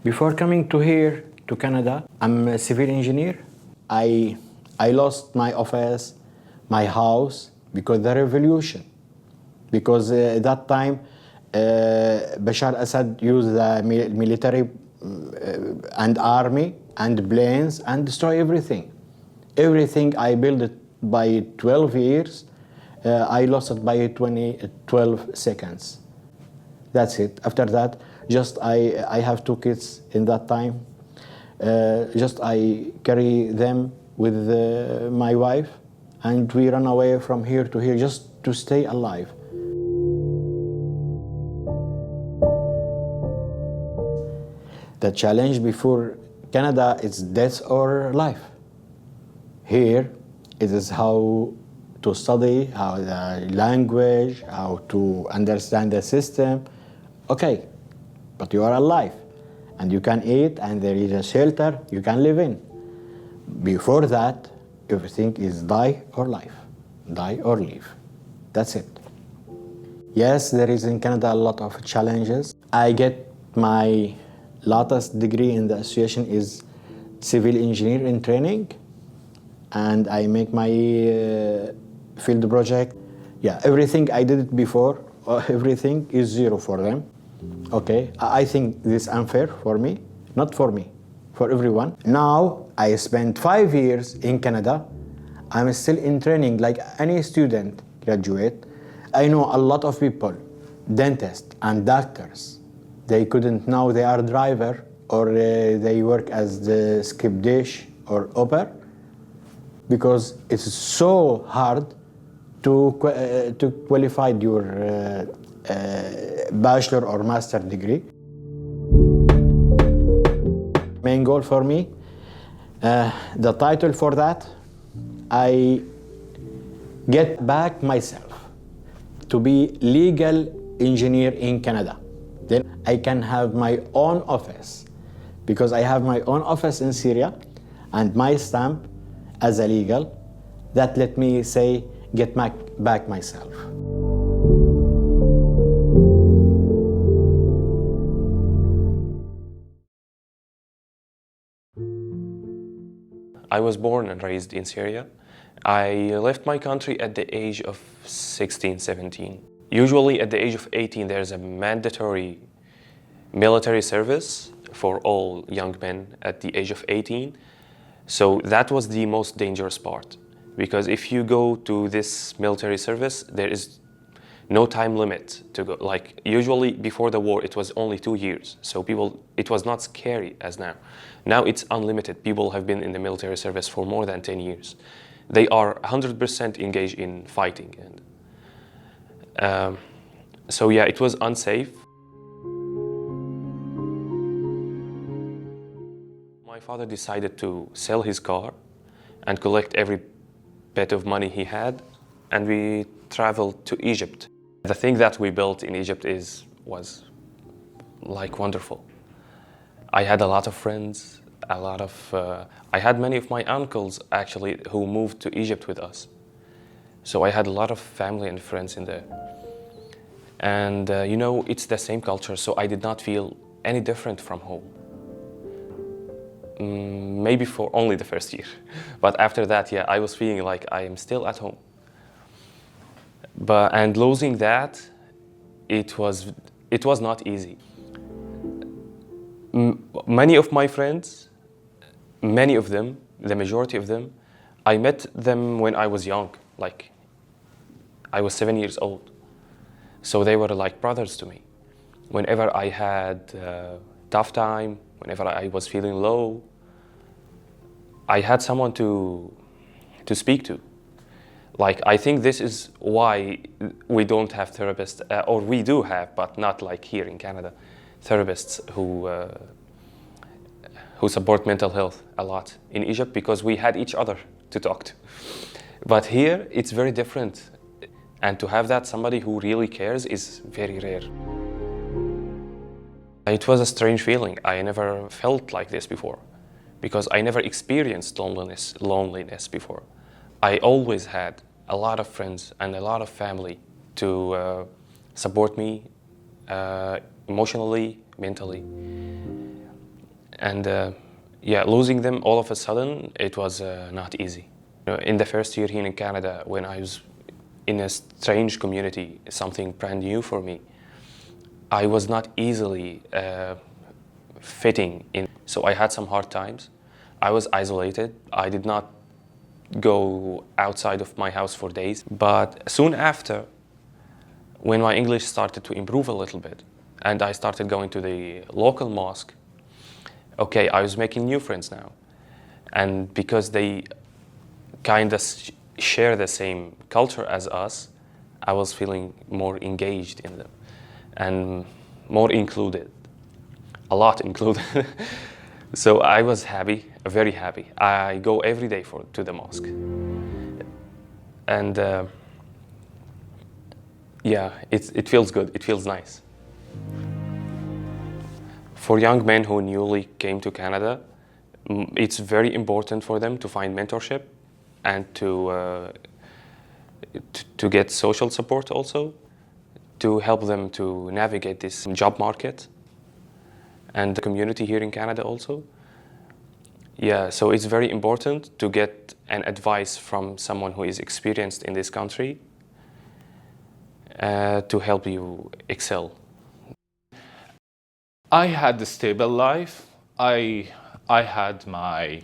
Before coming to here, to Canada, I'm a civil engineer. I lost my office, my house, because the revolution. Because at that time, Bashar Assad used the military and army and planes and destroy everything. Everything I built by 12 years, I lost it by 12 seconds. That's it. After that, just I have 2 kids in that time. Just I carry them with my wife, and we run away from here to here just to stay alive. The challenge before Canada is death or life. Here, it is how to study, how the language, how to understand the system. Okay, but you are alive, and you can eat, and there is a shelter you can live in. Before that, everything is die or life, die or live. That's it. Yes, there is in Canada a lot of challenges. I get my latest degree in the association is civil engineer in training, and I make my field project. Yeah, everything I did it before, everything is zero for them. Okay, I think this is unfair for me, not for me, for everyone. Now I spent 5 years in Canada. I'm still in training like any student graduate. I know a lot of people, dentists and doctors. They couldn't know they are driver or they work as the skip dish or Uber because it's so hard to qualify your bachelor or master degree. Main goal for me, the title for that, I get back myself to be legal engineer in Canada. Then I can have my own office because I have my own office in Syria and my stamp as a legal that let me say get back myself. I was born and raised in Syria. I left my country at the age of 16, 17. Usually at the age of 18, there's a mandatory military service for all young men at the age of 18. So that was the most dangerous part. Because if you go to this military service, there is no time limit to go. Like usually before the war, it was only 2 years. So it was not scary as now. Now it's unlimited. People have been in the military service for more than 10 years. They are 100% engaged in fighting. And so yeah, it was unsafe. My father decided to sell his car and collect every bit of money he had, and we traveled to Egypt. The thing that we built in Egypt was like wonderful. I had a lot of friends, I had many of my uncles actually who moved to Egypt with us. So I had a lot of family and friends in there. And it's the same culture, so I did not feel any different from home. Maybe for only the first year. But after that, yeah, I was feeling like I am still at home. And losing that, it was not easy. Many of my friends, many of them, the majority of them, I met them when I was young, like I was 7 years old. So they were like brothers to me. Whenever I had a tough time, whenever I was feeling low, I had someone to speak to. Like, I think this is why we don't have therapists, or we do have, but not like here in Canada, therapists who support mental health a lot in Egypt, because we had each other to talk to. But here, it's very different. And to have that somebody who really cares is very rare. It was a strange feeling. I never felt like this before, because I never experienced loneliness before. I always had a lot of friends and a lot of family to support me emotionally, mentally. And yeah, losing them all of a sudden, it was not easy. In the first year here in Canada, when I was in a strange community, something brand new for me, I was not easily fitting in. So I had some hard times. I was isolated. I did not go outside of my house for days. But soon after, when my English started to improve a little bit, and I started going to the local mosque, okay, I was making new friends now. And because they kind of share the same culture as us, I was feeling more engaged in them and more included, a lot included. So I was happy, very happy. I go every day to the mosque. And yeah, it feels good, it feels nice. For young men who newly came to Canada, it's very important for them to find mentorship and to get social support also, to help them to navigate this job market and the community here in Canada also. Yeah, so it's very important to get an advice from someone who is experienced in this country to help you excel. I had a stable life. I had my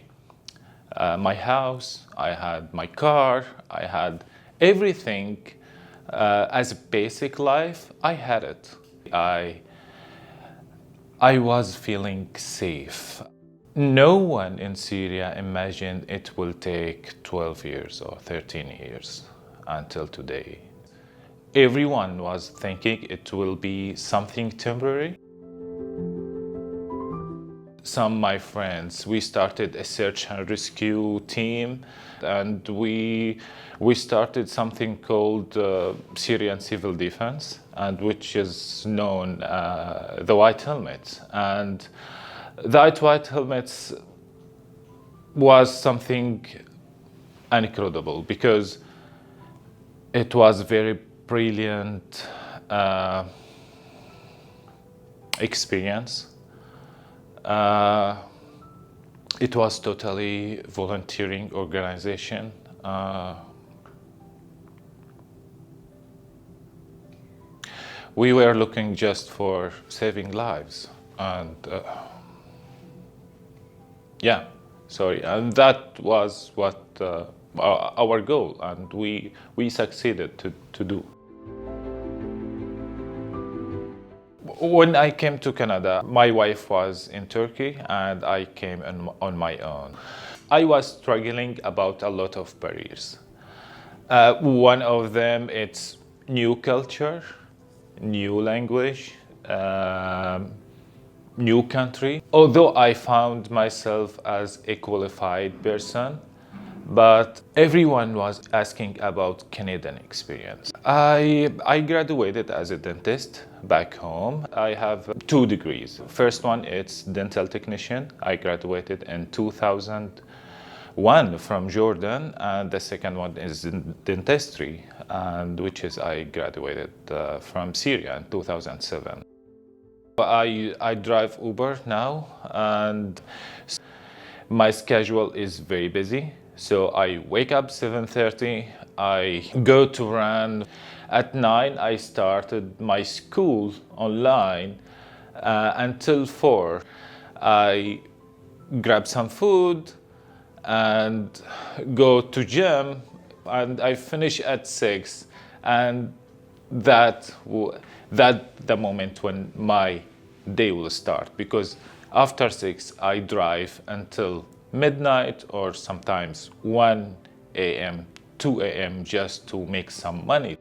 house, I had my car, I had everything as a basic life. I had it. I was feeling safe. No one in Syria imagined it will take 12 years or 13 years until today. Everyone was thinking it will be something temporary. Some of my friends, we started a search and rescue team, and we started something called Syrian Civil Defense, and which is known the White Helmets. And that White Helmets was something incredible because it was very brilliant experience. It was totally volunteering organization. We were looking just for saving lives, and yeah, sorry, and that was what our goal, and we succeeded to do. When I came to Canada, my wife was in Turkey and I came on my own. I was struggling about a lot of barriers. One of them, it's new culture, new language, new country. Although I found myself as a qualified person, but everyone was asking about Canadian experience. I graduated as a dentist back home. I have 2 degrees. First one, it's dental technician. I graduated in 2001 from Jordan, and the second one is in dentistry, and which is I graduated from Syria in 2007. I drive Uber now, and my schedule is very busy. So I wake up 7:30, I go to run. At 9, I started my school online until 4. I grab some food and go to gym, and I finish at 6. And that the moment when my day will start, because after 6, I drive until midnight or sometimes 1 a.m., 2 a.m. just to make some money.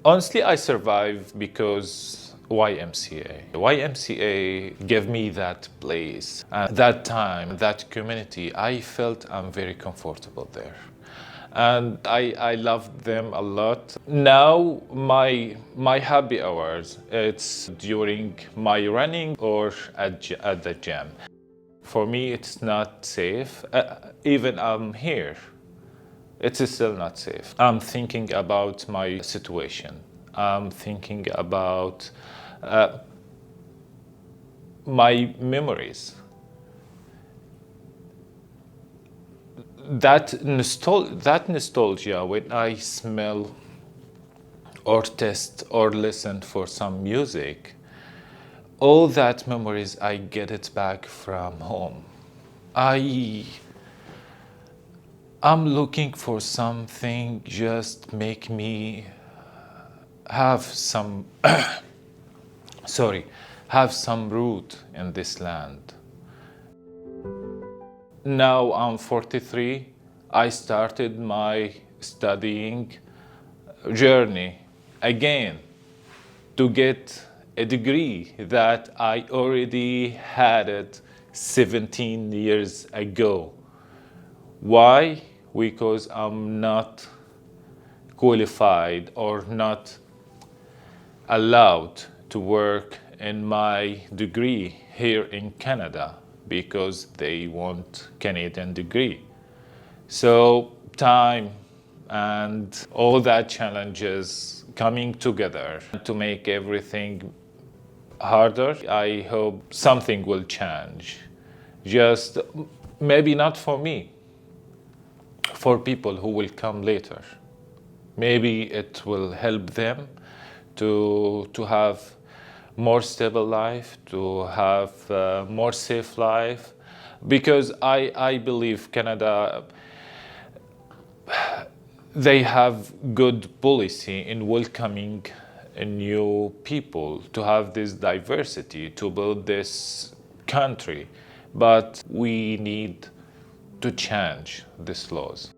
Honestly, I survived because YMCA. YMCA gave me that place, that time, that community. I felt I'm very comfortable there. And I loved them a lot. Now my happy hours, it's during my running or at the gym. For me, it's not safe. Even I'm here, it's still not safe. I'm thinking about my situation. I'm thinking about my memories. That nostalgia when I smell or test or listen for some music, all that memories, I get it back from home. I'm looking for something just make me have some have some root in this land. Now I'm 43. I started my studying journey again to get a degree that I already had it 17 years ago. Why? Because I'm not qualified or not allowed to work in my degree here in Canada because they want Canadian degree. So time and all that challenges coming together to make everything harder. I hope something will change. Just maybe not for me, for people who will come later. Maybe it will help them to have more stable life, to have more safe life, because I believe Canada, they have good policy in welcoming new people, to have this diversity, to build this country, but we need to change these laws.